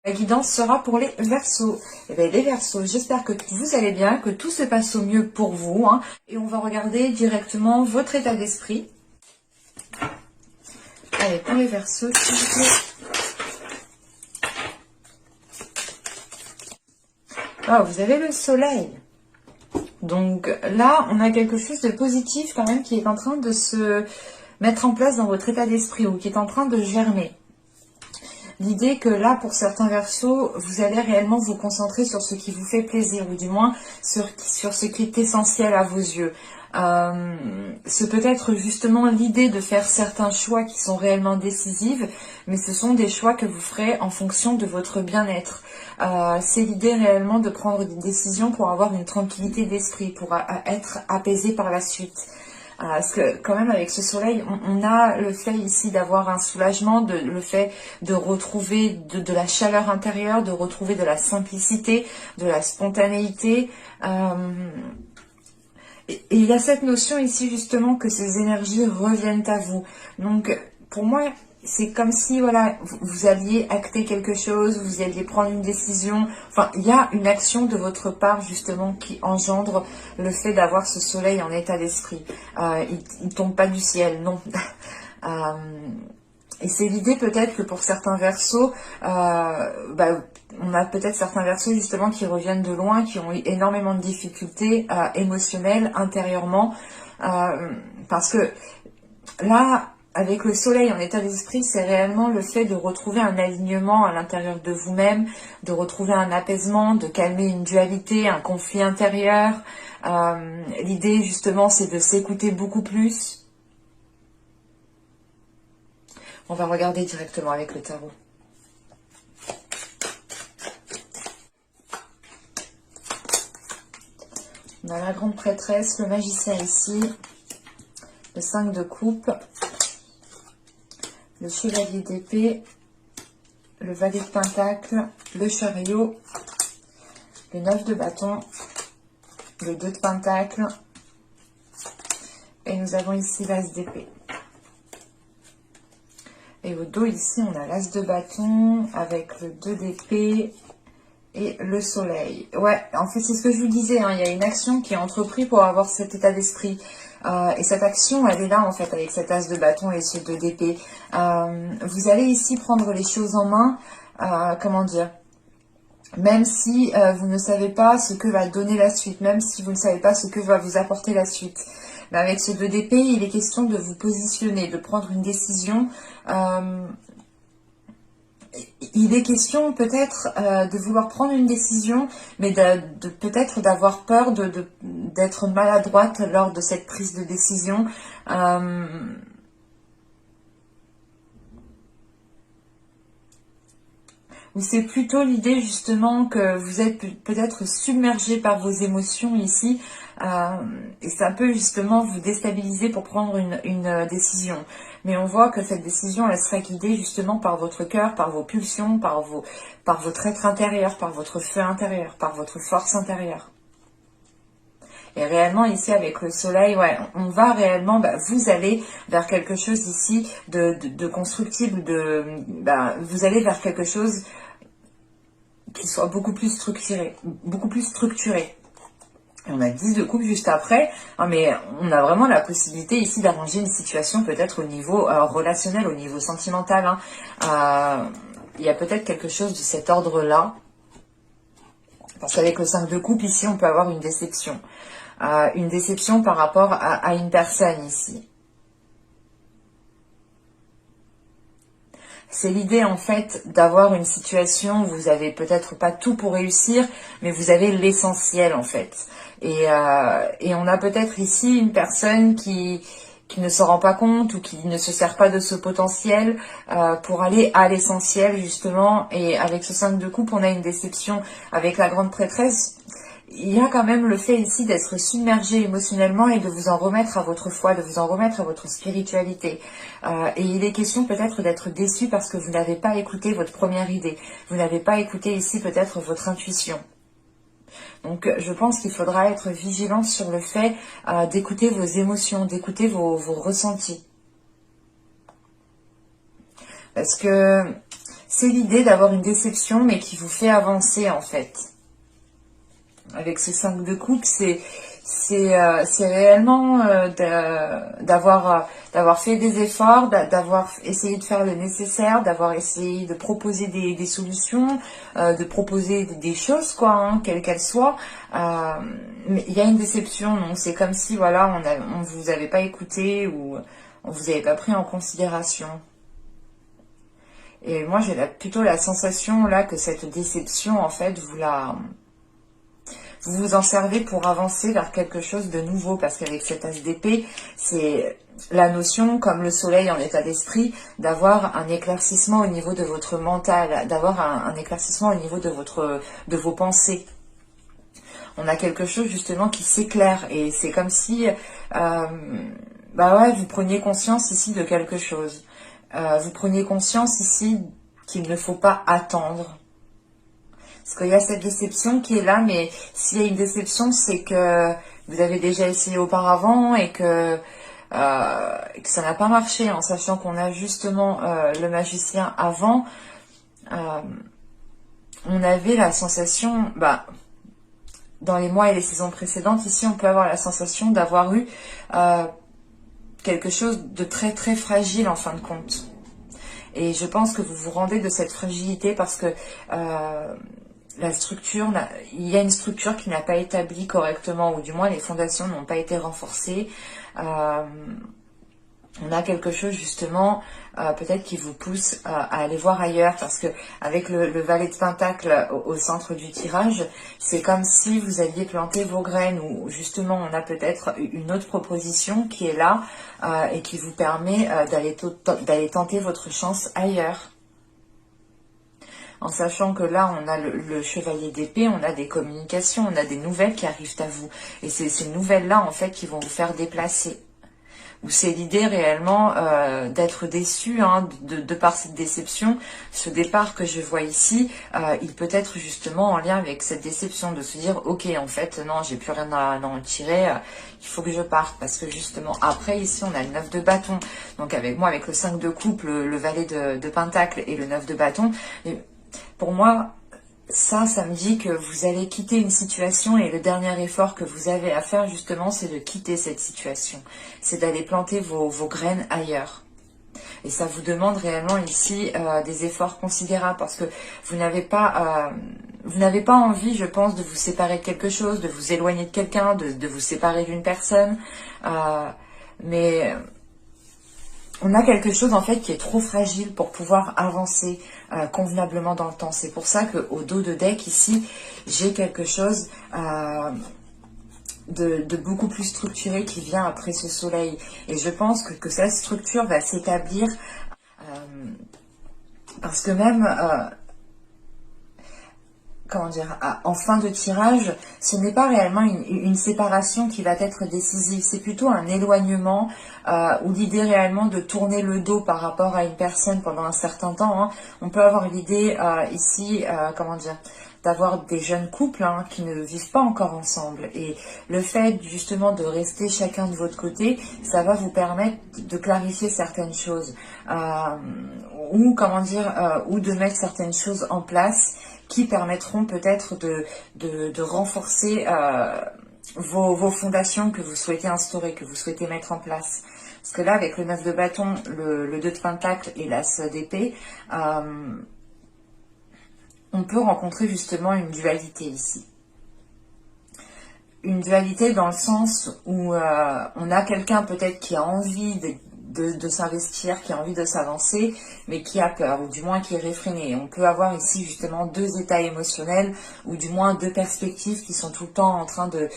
La guidance sera pour les Verseaux. Eh bien, les Verseaux, j'espère que vous allez bien, que tout se passe au mieux pour vous. Hein. Et on va regarder directement votre état d'esprit. Allez, pour les Verseaux, s'il vous plaît. Ah, vous avez le soleil. Donc là, on a quelque chose de positif quand même qui est en train de se mettre en place dans votre état d'esprit ou qui est en train de germer. L'idée que là, pour certains Verseaux, vous allez réellement vous concentrer sur ce qui vous fait plaisir, ou du moins sur ce qui est essentiel à vos yeux. C'est peut-être justement l'idée de faire certains choix qui sont réellement décisifs, mais ce sont des choix que vous ferez en fonction de votre bien-être. C'est l'idée réellement de prendre des décisions pour avoir une tranquillité d'esprit, pour être apaisé par la suite. Parce que quand même avec ce soleil, on a le fait ici d'avoir un soulagement, le fait de retrouver de la chaleur intérieure, de retrouver de la simplicité, de la spontanéité. Et il y a cette notion ici justement que ces énergies reviennent à vous. Donc pour moi, c'est comme si voilà, vous alliez acter quelque chose, vous alliez prendre une décision. Enfin, il y a une action de votre part justement qui engendre le fait d'avoir ce soleil en état d'esprit. Il ne tombe pas du ciel, non. Et c'est l'idée peut-être que pour certains Verseaux, on a peut-être certains Verseaux justement qui reviennent de loin, qui ont eu énormément de difficultés émotionnelles intérieurement. Parce que là, avec le soleil en état d'esprit, c'est réellement le fait de retrouver un alignement à l'intérieur de vous-même, de retrouver un apaisement, de calmer une dualité, un conflit intérieur. L'idée justement, c'est de s'écouter beaucoup plus. On va regarder directement avec le tarot. On a la grande prêtresse, le magicien ici, le 5 de coupe, le chevalier d'épée, le valet de pentacle, le chariot, le 9 de bâton, le 2 de pentacle, et nous avons ici l'as d'épée. Et au dos, ici, on a l'as de bâton avec le 2 d'épée et le soleil. Ouais, en fait, c'est ce que je vous disais. Hein, il y a une action qui est entreprise pour avoir cet état d'esprit. Et cette action, elle est là, en fait, avec cet as de bâton et ce 2 d'épée. Vous allez ici prendre les choses en main. Comment dire ? Même si vous ne savez pas ce que va donner la suite. Même si vous ne savez pas ce que va vous apporter la suite. Mais avec ce 2 d'épée, il est question de vous positionner, de prendre une décision. Il est question peut-être de vouloir prendre une décision, mais peut-être d'avoir peur d'être maladroite lors de cette prise de décision. Ou c'est plutôt l'idée justement que vous êtes peut-être submergé par vos émotions ici, et ça peut justement vous déstabiliser pour prendre une décision. Mais on voit que cette décision, elle sera guidée justement par votre cœur, par vos pulsions, par votre être intérieur, par votre feu intérieur, par votre force intérieure. Et réellement ici avec le soleil, ouais, on va réellement, vous allez vers quelque chose ici de constructible, vous allez vers quelque chose qui soit beaucoup plus structuré, beaucoup plus structuré. Et on a 10 de coupe juste après, hein, mais on a vraiment la possibilité ici d'arranger une situation peut-être au niveau relationnel, au niveau sentimental. Hein. Il y a peut-être quelque chose de cet ordre-là. Parce qu'avec le 5 de coupe, ici, on peut avoir une déception. Une déception par rapport à une personne ici. C'est l'idée en fait d'avoir une situation où vous avez peut-être pas tout pour réussir, mais vous avez l'essentiel en fait. Et on a peut-être ici une personne qui ne se rend pas compte ou qui ne se sert pas de ce potentiel pour aller à l'essentiel justement. Et avec ce 5 de coupe, on a une déception. Avec la grande prêtresse, il y a quand même le fait ici d'être submergé émotionnellement et de vous en remettre à votre foi, de vous en remettre à votre spiritualité. Et il est question peut-être d'être déçu parce que vous n'avez pas écouté votre première idée. Vous n'avez pas écouté ici peut-être votre intuition. Donc je pense qu'il faudra être vigilant sur le fait d'écouter vos émotions, d'écouter vos ressentis. Parce que C'est l'idée d'avoir une déception, mais qui vous fait avancer, en fait. Avec ce 5 de coupe, c'est réellement d'avoir fait des efforts, d'avoir essayé de faire le nécessaire, d'avoir essayé de proposer des solutions, de proposer des choses, quoi, hein, quelles qu'elles soient. Mais il y a une déception, donc c'est comme si, voilà, on vous avait pas écouté ou on vous avait pas pris en considération. Et moi, j'ai plutôt la sensation, là, que cette déception, en fait, vous vous en servez pour avancer vers quelque chose de nouveau, parce qu'avec cet as d'épée, c'est la notion, comme le soleil en état d'esprit, d'avoir un éclaircissement au niveau de votre mental, d'avoir un éclaircissement au niveau de vos pensées. On a quelque chose justement qui s'éclaire, et c'est comme si bah ouais, vous preniez conscience ici de quelque chose. Vous preniez conscience ici qu'il ne faut pas attendre. Parce qu'il y a cette déception qui est là, mais s'il y a une déception, c'est que vous avez déjà essayé auparavant et que ça n'a pas marché, en sachant qu'on a justement le magicien avant. On avait la sensation, bah, dans les mois et les saisons précédentes, ici on peut avoir la sensation d'avoir eu quelque chose de très très fragile en fin de compte. Et je pense que vous vous rendez de cette fragilité parce que la structure, il y a une structure qui n'a pas établi correctement, ou du moins les fondations n'ont pas été renforcées. On a quelque chose justement peut-être qui vous pousse à aller voir ailleurs, parce que avec le valet de pentacle au centre du tirage, c'est comme si vous aviez planté vos graines, ou justement on a peut-être une autre proposition qui est là et qui vous permet d'aller tenter votre chance ailleurs. En sachant que là, on a le chevalier d'épée, on a des communications, on a des nouvelles qui arrivent à vous. Et c'est ces nouvelles-là, en fait, qui vont vous faire déplacer. Ou c'est l'idée réellement d'être déçu hein, de par cette déception. Ce départ que je vois ici, il peut être justement en lien avec cette déception, de se dire, ok, en fait, non, j'ai plus rien à en tirer, il faut que je parte. Parce que justement, après, ici, on a le 9 de bâton. Donc avec moi, avec le 5 de coupe, le valet de pentacle et le 9 de bâton, et pour moi, ça me dit que vous allez quitter une situation, et le dernier effort que vous avez à faire justement, c'est de quitter cette situation. C'est d'aller planter vos graines ailleurs. Et ça vous demande réellement ici des efforts considérables, parce que vous n'avez pas envie, je pense, de vous séparer de quelque chose, de vous éloigner de quelqu'un, de vous séparer d'une personne. Mais on a quelque chose en fait qui est trop fragile pour pouvoir avancer convenablement dans le temps. C'est pour ça qu'au dos de deck ici, j'ai quelque chose de beaucoup plus structuré qui vient après ce soleil. Et je pense que cette structure va s'établir parce que même... comment dire, en fin de tirage, ce n'est pas réellement une séparation qui va être décisive, c'est plutôt un éloignement ou l'idée réellement de tourner le dos par rapport à une personne pendant un certain temps. Hein. On peut avoir l'idée ici, comment dire, d'avoir des jeunes couples hein, qui ne vivent pas encore ensemble. Et le fait justement de rester chacun de votre côté, ça va vous permettre de clarifier certaines choses ou comment dire, ou de mettre certaines choses en place qui permettront peut-être de renforcer vos fondations que vous souhaitez instaurer, que vous souhaitez mettre en place. Parce que là, avec le 9 de bâton, le 2 de pentacle et l'as d'épée, on peut rencontrer justement une dualité ici. Une dualité dans le sens où on a quelqu'un peut-être qui a envie de s'investir, qui a envie de s'avancer, mais qui a peur, ou du moins qui est réfréné. On peut avoir ici justement deux états émotionnels, ou du moins deux perspectives qui sont tout le temps en train de,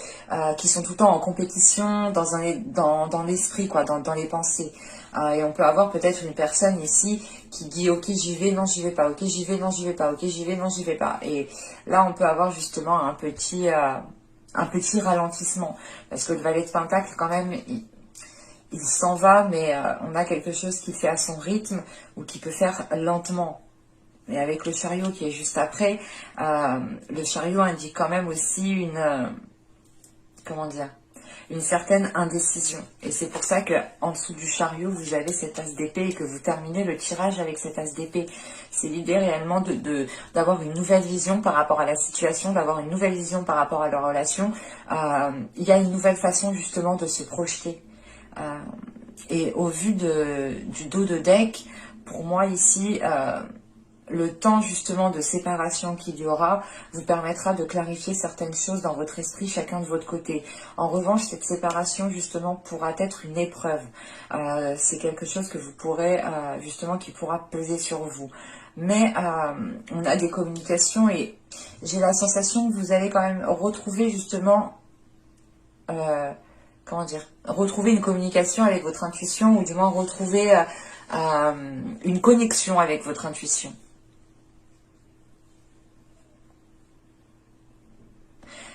qui sont tout le temps en compétition dans l'esprit, quoi, dans les pensées. Et on peut avoir peut-être une personne ici qui dit ok j'y vais, non j'y vais pas, ok j'y vais, non j'y vais pas, ok j'y vais, non j'y vais pas. Et là on peut avoir justement un petit ralentissement, parce que le valet de pentacle quand même il s'en va, mais on a quelque chose qui fait à son rythme ou qui peut faire lentement. Mais avec le chariot qui est juste après, le chariot indique quand même aussi une comment dire, une certaine indécision. Et c'est pour ça que en dessous du chariot, vous avez cet as d'épée et que vous terminez le tirage avec cet as d'épée. C'est l'idée réellement d'avoir une nouvelle vision par rapport à la situation, d'avoir une nouvelle vision par rapport à leur relation. Il y a une nouvelle façon justement de se projeter. Et au vu du dos de deck, pour moi ici, le temps justement de séparation qu'il y aura vous permettra de clarifier certaines choses dans votre esprit, chacun de votre côté. En revanche, cette séparation justement pourra être une épreuve. C'est quelque chose que vous pourrez justement qui pourra peser sur vous. Mais on a des communications et j'ai la sensation que vous allez quand même retrouver justement comment dire, retrouver une communication avec votre intuition ou du moins retrouver une connexion avec votre intuition.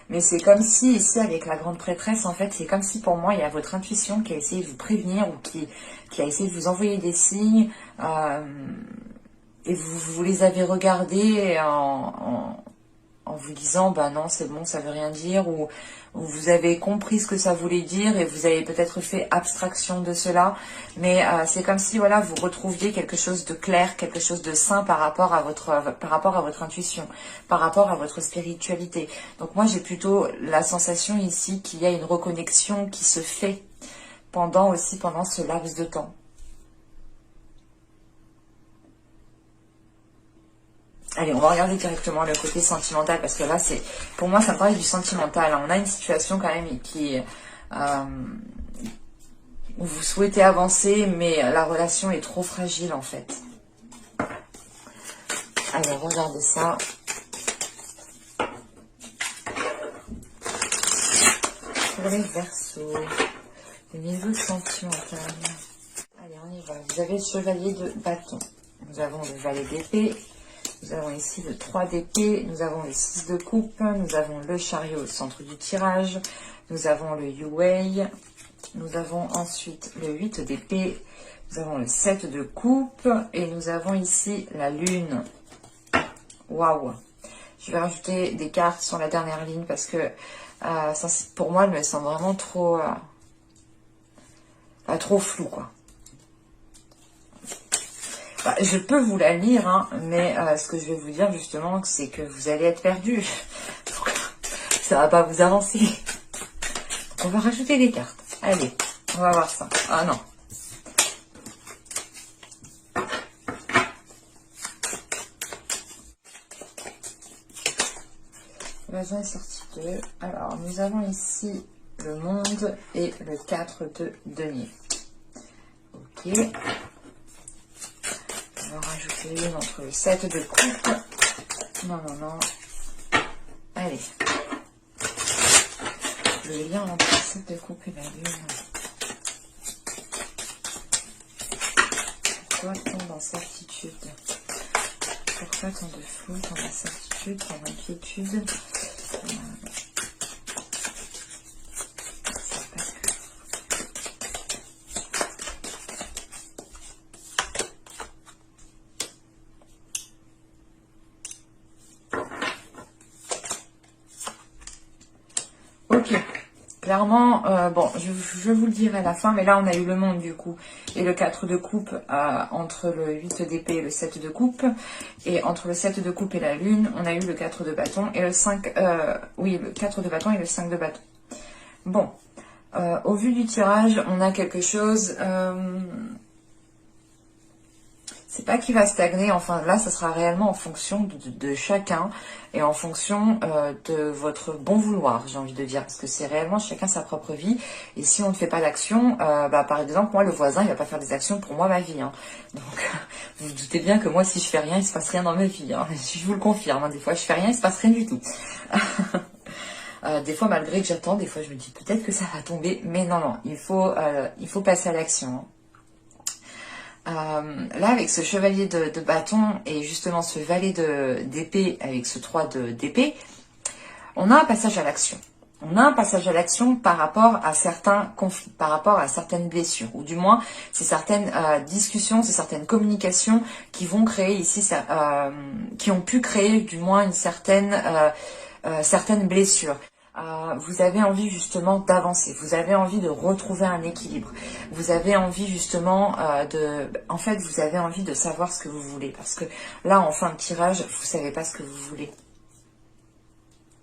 Mais c'est comme si, ici, avec la grande prêtresse, en fait, c'est comme si, pour moi, il y a votre intuition qui a essayé de vous prévenir ou qui a essayé de vous envoyer des signes. Et vous les avez regardés en vous disant, bah non, c'est bon, ça veut rien dire. Ou vous avez compris ce que ça voulait dire et vous avez peut-être fait abstraction de cela. Mais c'est comme si, voilà, vous retrouviez quelque chose de clair, quelque chose de sain par rapport à votre intuition, par rapport à votre spiritualité. Donc moi, j'ai plutôt la sensation ici qu'il y a une reconnexion qui se fait pendant ce laps de temps. Allez, on va regarder directement le côté sentimental parce que là, pour moi, ça parle du sentimental. On a une situation quand même qui où vous souhaitez avancer, mais la relation est trop fragile en fait. Alors, regardez ça. Pour les Verseaux, le niveau sentimental. Allez, on y va. Vous avez le chevalier de bâton. Nous avons le valet d'épée. Nous avons ici le 3 d'épée, nous avons le 6 de coupe, nous avons le chariot au centre du tirage, nous avons le Yu-Wei, nous avons ensuite le 8 d'épée, nous avons le 7 de coupe et nous avons ici la lune. Waouh! Je vais rajouter des cartes sur la dernière ligne parce que ça, pour moi, elle me semble vraiment trop flou, quoi. Je peux vous la lire, hein, mais ce que je vais vous dire justement, c'est que vous allez être perdu. Ça va pas vous avancer. On va rajouter des cartes. Allez, on va voir ça. Ah non. La joie est sortie 2. Alors, nous avons ici le monde et le 4 de denier. Ok. On va rajouter une entre le 7 de coupe. Non. Allez. Le lien entre le 7 de coupe et la lune. Pourquoi tant d'incertitude? Pourquoi tant de flou, tant d'incertitude, tant d'inquiétude? Ok, clairement, bon, je vous le dirai à la fin, mais là on a eu le monde du coup, et le 4 de coupe entre le 8 d'épée et le 7 de coupe, et entre le 7 de coupe et la lune, on a eu le 4 de bâton, et le 5, oui, le 4 de bâton et le 5 de bâton. Bon, au vu du tirage, on a quelque chose... c'est pas qu'il va stagner, enfin là ça sera réellement en fonction de chacun et en fonction de votre bon vouloir, j'ai envie de dire, parce que c'est réellement chacun sa propre vie et si on ne fait pas d'action, par exemple moi le voisin il va pas faire des actions pour moi ma vie, hein. Donc vous vous doutez bien que moi si je fais rien il se passe rien dans ma vie, hein. Je vous le confirme, hein. Des fois je fais rien il se passe rien du tout. Des fois malgré que j'attends, des fois je me dis peut-être que ça va tomber, mais non, il faut passer à l'action, hein. Là avec ce chevalier de bâton et justement ce valet d'épée avec ce 3 d'épée, on a un passage à l'action. On a un passage à l'action par rapport à certains conflits, par rapport à certaines blessures, ou du moins c'est certaines discussions, c'est certaines communications qui vont créer ici, qui ont pu créer du moins une certaine blessure. vous avez envie justement d'avancer, vous avez envie de retrouver un équilibre, vous avez envie justement en fait, vous avez envie de savoir ce que vous voulez, parce que là, en fin de tirage, vous savez pas ce que vous voulez.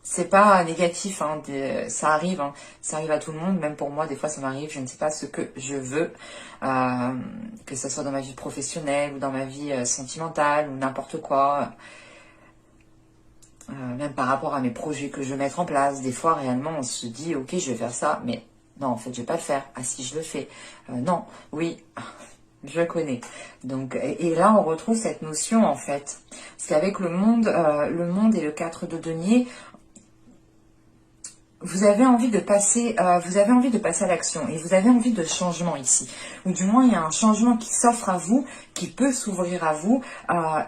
C'est pas négatif, hein, ça arrive, hein, ça arrive à tout le monde, même pour moi, des fois ça m'arrive, je ne sais pas ce que je veux, que ce soit dans ma vie professionnelle ou dans ma vie sentimentale ou n'importe quoi. Même par rapport à mes projets que je veux mettre en place, des fois réellement on se dit ok je vais faire ça, mais non en fait je vais pas le faire, ah si je le fais, non, oui, je connais. Donc et là on retrouve cette notion en fait, parce qu'avec le monde et le 4 de denier, vous avez envie de passer, à l'action et vous avez envie de changement ici. Ou du moins, il y a un changement qui s'offre à vous, qui peut s'ouvrir à vous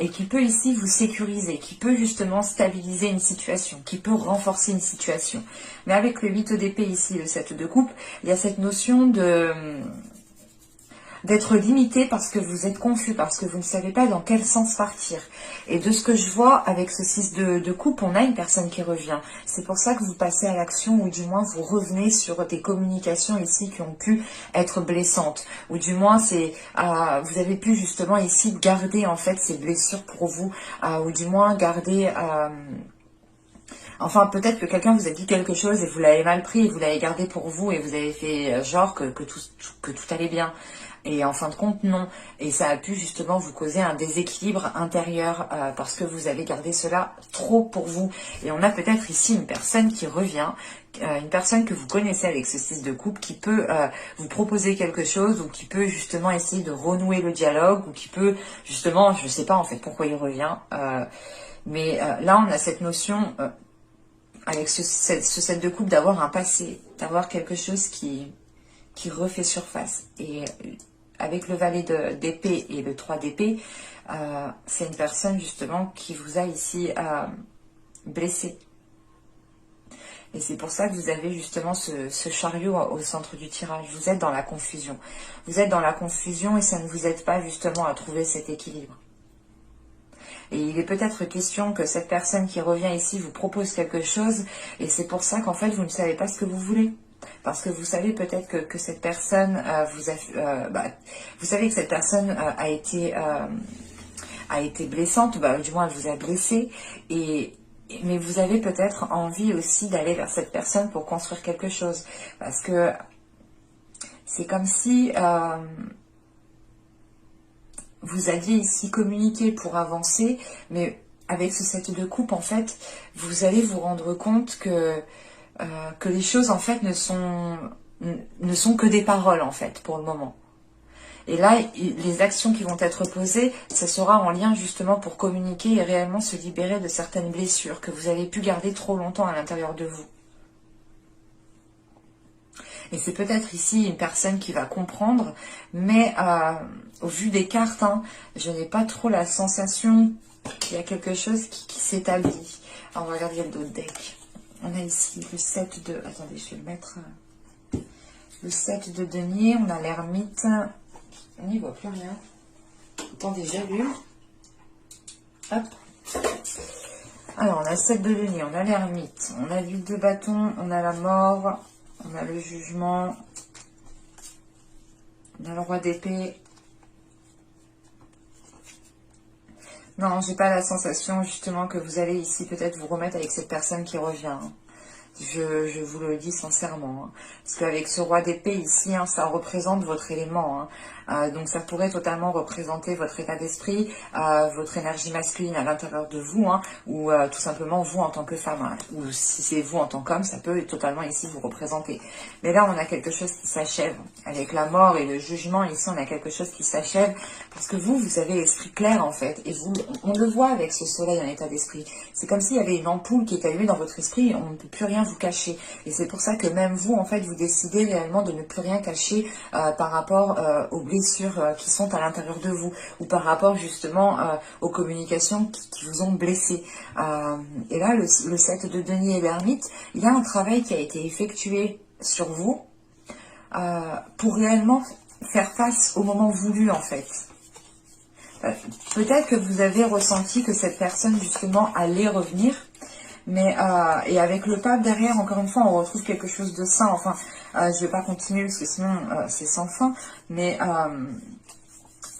et qui peut ici vous sécuriser, qui peut justement stabiliser une situation, qui peut renforcer une situation. Mais avec le 8 d'épée ici, le 7 de coupe, il y a cette notion d'être limité parce que vous êtes confus, parce que vous ne savez pas dans quel sens partir. Et de ce que je vois avec ce 6 de coupe, on a une personne qui revient. C'est pour ça que vous passez à l'action, ou du moins vous revenez sur des communications ici qui ont pu être blessantes. Ou du moins vous avez pu justement ici garder en fait ces blessures pour vous, ou du moins garder... Enfin, peut-être que quelqu'un vous a dit quelque chose et vous l'avez mal pris et vous l'avez gardé pour vous et vous avez fait genre que tout allait bien. Et en fin de compte, non. Et ça a pu justement vous causer un déséquilibre intérieur parce que vous avez gardé cela trop pour vous. Et on a peut-être ici une personne qui revient, une personne que vous connaissez avec ce 6 de coupe qui peut vous proposer quelque chose ou qui peut justement essayer de renouer le dialogue ou qui peut justement, je ne sais pas en fait pourquoi il revient. Mais là, on a cette notion... avec ce 7 de coupe, d'avoir un passé, d'avoir quelque chose qui refait surface. Et avec le valet d'épée et le 3 d'épée, c'est une personne justement qui vous a ici blessé. Et c'est pour ça que vous avez justement ce chariot au centre du tirage. Vous êtes dans la confusion. Vous êtes dans la confusion et ça ne vous aide pas justement à trouver cet équilibre. Et il est peut-être question que cette personne qui revient ici vous propose quelque chose et c'est pour ça qu'en fait vous ne savez pas ce que vous voulez. Parce que vous savez peut-être que cette personne vous savez que cette personne a été blessante, du moins elle vous a blessé, mais vous avez peut-être envie aussi d'aller vers cette personne pour construire quelque chose. Parce que c'est comme si... vous aviez ici communiqué pour avancer, mais avec ce 7 de coupe, en fait, vous allez vous rendre compte que les choses, en fait, ne sont que des paroles, en fait, pour le moment. Et là, les actions qui vont être posées, ça sera en lien, justement, pour communiquer et réellement se libérer de certaines blessures que vous avez pu garder trop longtemps à l'intérieur de vous. Et c'est peut-être ici une personne qui va comprendre, mais au vu des cartes, je n'ai pas trop la sensation qu'il y a quelque chose qui s'établit. Alors, on va regarder le deck. On a ici le 7 de... Attendez, je vais le mettre... Le 7 de denier, on a l'ermite. On n'y voit plus rien. Attendez, j'allume. Hop. Alors, on a le 7 de denier, on a l'ermite, on a l'huile de bâton, on a la mort... On a le jugement, on a le roi d'épée. Non, j'ai pas la sensation justement que vous allez ici peut-être vous remettre avec cette personne qui revient. Je vous le dis sincèrement. Parce qu'avec ce roi d'épée ici, ça représente votre élément. Donc ça pourrait totalement représenter votre état d'esprit, votre énergie masculine à l'intérieur de vous, ou tout simplement vous en tant que femme. Ou si c'est vous en tant qu'homme, ça peut totalement ici vous représenter. Mais là, on a quelque chose qui s'achève. Avec la mort et le jugement, ici, on a quelque chose qui s'achève. Parce que vous avez l'esprit clair, en fait. Et vous, on le voit avec ce soleil en état d'esprit. C'est comme s'il y avait une ampoule qui est allumée dans votre esprit et on ne peut plus rien vous cacher. Et c'est pour ça que même vous, en fait, vous décidez réellement de ne plus rien cacher par rapport aux blessures qui sont à l'intérieur de vous ou par rapport justement aux communications qui vous ont blessé. Et là, le 7 de denier et l'ermite, il y a un travail qui a été effectué sur vous pour réellement faire face au moment voulu, en fait. Peut-être que vous avez ressenti que cette personne, justement, allait revenir, Mais et avec le pape derrière, encore une fois, on retrouve quelque chose de sain. Enfin, je vais pas continuer parce que sinon c'est sans fin. Mais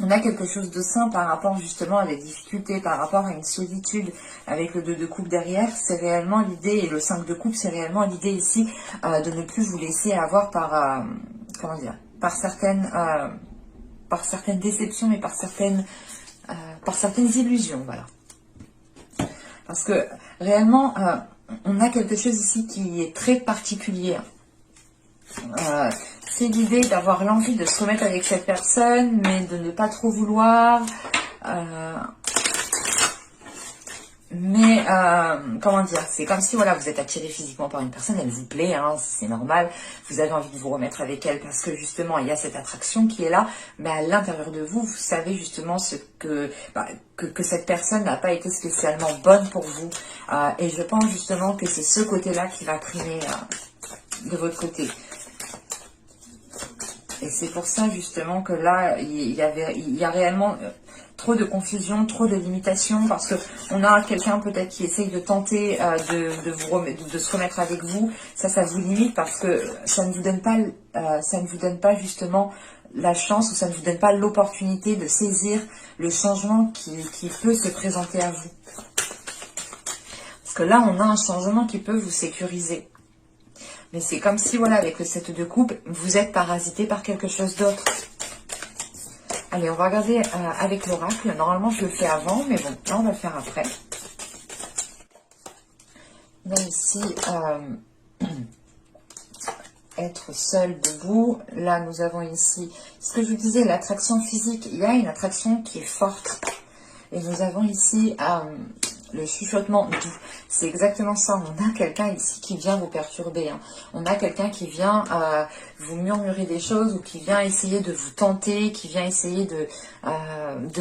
on a quelque chose de sain par rapport justement à des difficultés, par rapport à une solitude avec le 2 de coupe derrière. C'est réellement l'idée, et le 5 de coupe, c'est réellement l'idée ici de ne plus vous laisser avoir par, comment dire, par certaines déceptions et par certaines illusions, voilà. Parce que réellement, on a quelque chose ici qui est très particulier. C'est l'idée d'avoir l'envie de se remettre avec cette personne, mais de ne pas trop vouloir. Comment dire, c'est comme si voilà, vous êtes attiré physiquement par une personne, elle vous plaît, hein, c'est normal, vous avez envie de vous remettre avec elle parce que justement il y a cette attraction qui est là, mais à l'intérieur de vous, vous savez justement que cette personne n'a pas été spécialement bonne pour vous, et je pense justement que c'est ce côté-là qui va primer de votre côté. Et c'est pour ça justement que là, il y a réellement trop de confusion, trop de limitations, parce que on a quelqu'un peut-être qui essaye de tenter de se remettre avec vous. Ça vous limite parce que ça ne vous donne pas justement la chance, ou ça ne vous donne pas l'opportunité de saisir le changement qui peut se présenter à vous. Parce que là, on a un changement qui peut vous sécuriser. Mais c'est comme si, voilà, avec le 7 de coupe, vous êtes parasité par quelque chose d'autre. Allez, on va regarder avec l'oracle. Normalement, je le fais avant, mais bon, là, on va le faire après. On a ici être seul, debout. Là, nous avons ici, ce que je vous disais, l'attraction physique. Il y a une attraction qui est forte. Et nous avons ici le chuchotement doux. C'est exactement ça. On a quelqu'un ici qui vient vous perturber. Hein. On a quelqu'un qui vient vous murmurer des choses, ou qui vient essayer de vous tenter, qui vient essayer de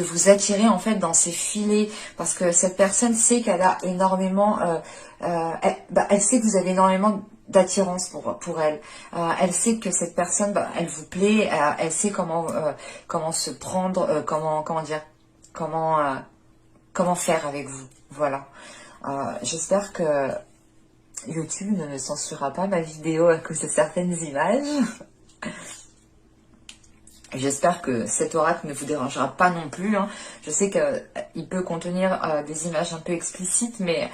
vous attirer en fait dans ses filets. Parce que cette personne sait qu'elle a énormément... elle sait que vous avez énormément d'attirance pour elle. Elle sait que cette personne, elle vous plaît. Elle sait comment se prendre, comment dire, comment faire avec vous. Voilà. J'espère que YouTube ne censurera pas ma vidéo à cause de certaines images. J'espère que cet oracle ne vous dérangera pas non plus. Hein. Je sais qu'il peut contenir des images un peu explicites, mais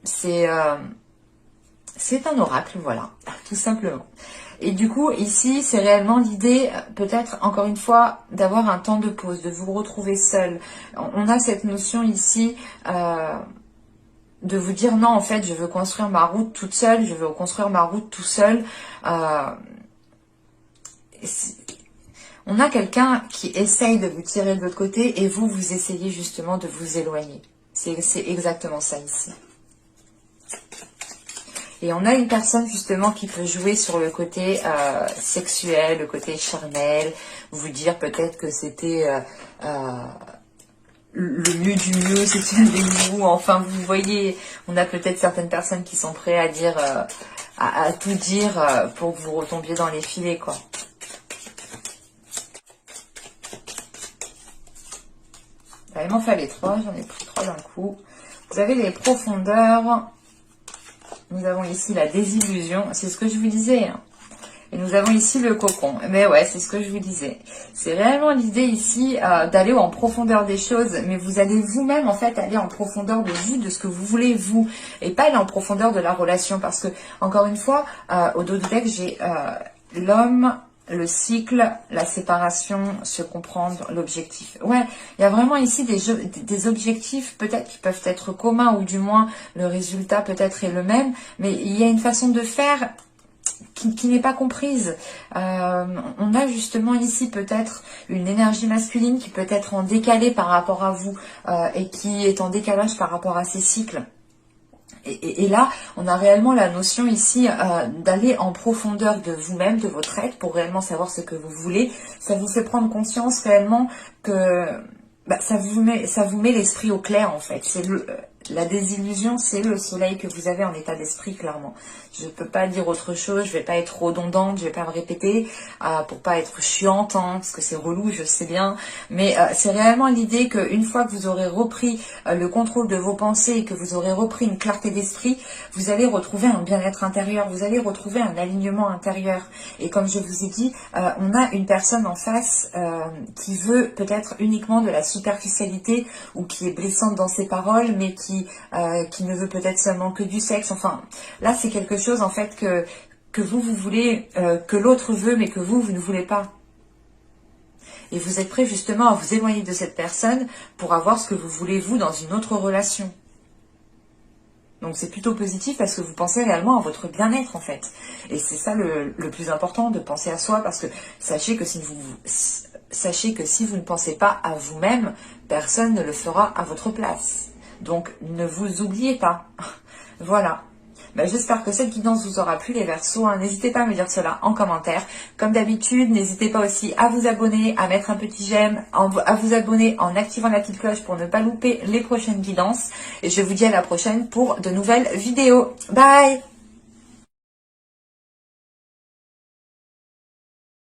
c'est un oracle, voilà, tout simplement. Et du coup, ici, c'est réellement l'idée, peut-être, encore une fois, d'avoir un temps de pause, de vous retrouver seul. On a cette notion ici de vous dire, non, en fait, je veux construire ma route toute seule, je veux construire ma route tout seul. On a quelqu'un qui essaye de vous tirer de l'autre côté, et vous essayez justement de vous éloigner. C'est exactement ça ici. Et on a une personne justement qui peut jouer sur le côté sexuel, le côté charnel, vous dire peut-être que c'était le mieux du mieux, c'était avec vous. Enfin, vous voyez, on a peut-être certaines personnes qui sont prêtes à dire, à tout dire pour que vous retombiez dans les filets, quoi. Il m'en fallait 3, j'en ai pris 3 d'un coup. Vous avez les profondeurs. Nous avons ici la désillusion, c'est ce que je vous disais. Hein. Et nous avons ici le cocon. Mais ouais, c'est ce que je vous disais. C'est réellement l'idée ici d'aller en profondeur des choses. Mais vous allez vous-même, en fait, aller en profondeur de vous, de ce que vous voulez, vous. Et pas aller en profondeur de la relation. Parce que, encore une fois, au dos du deck, j'ai l'homme, le cycle, la séparation, se comprendre, l'objectif. Ouais, il y a vraiment ici des objectifs peut-être qui peuvent être communs, ou du moins le résultat peut-être est le même, mais il y a une façon de faire qui n'est pas comprise. On a justement ici peut-être une énergie masculine qui peut être en décalé par rapport à vous et qui est en décalage par rapport à ses cycles. Et là, on a réellement la notion ici d'aller en profondeur de vous-même, de votre être, pour réellement savoir ce que vous voulez. Ça vous fait prendre conscience réellement que ça vous met l'esprit au clair, en fait. La désillusion, c'est le soleil que vous avez en état d'esprit, clairement. Je ne peux pas dire autre chose, je vais pas être redondante, je vais pas me répéter, pour pas être chiante, hein, parce que c'est relou, je sais bien. Mais c'est réellement l'idée qu'une fois que vous aurez repris le contrôle de vos pensées et que vous aurez repris une clarté d'esprit, vous allez retrouver un bien-être intérieur, vous allez retrouver un alignement intérieur. Et comme je vous ai dit, on a une personne en face qui veut peut-être uniquement de la superficialité ou qui est blessante dans ses paroles, mais qui ne veut peut-être seulement que du sexe. Enfin, là, c'est quelque chose en fait que vous voulez, que l'autre veut, mais que vous ne voulez pas. Et vous êtes prêt justement à vous éloigner de cette personne pour avoir ce que vous voulez vous dans une autre relation. Donc c'est plutôt positif parce que vous pensez réellement à votre bien-être en fait. Et c'est ça le plus important, de penser à soi, parce que sachez que si vous ne pensez pas à vous-même, personne ne le fera à votre place. Donc ne vous oubliez pas. Voilà. Ben, j'espère que cette guidance vous aura plu les Verseaux. Hein. N'hésitez pas à me dire cela en commentaire. Comme d'habitude, n'hésitez pas aussi à vous abonner, à mettre un petit j'aime, à vous abonner en activant la petite cloche pour ne pas louper les prochaines guidances. Et je vous dis à la prochaine pour de nouvelles vidéos. Bye!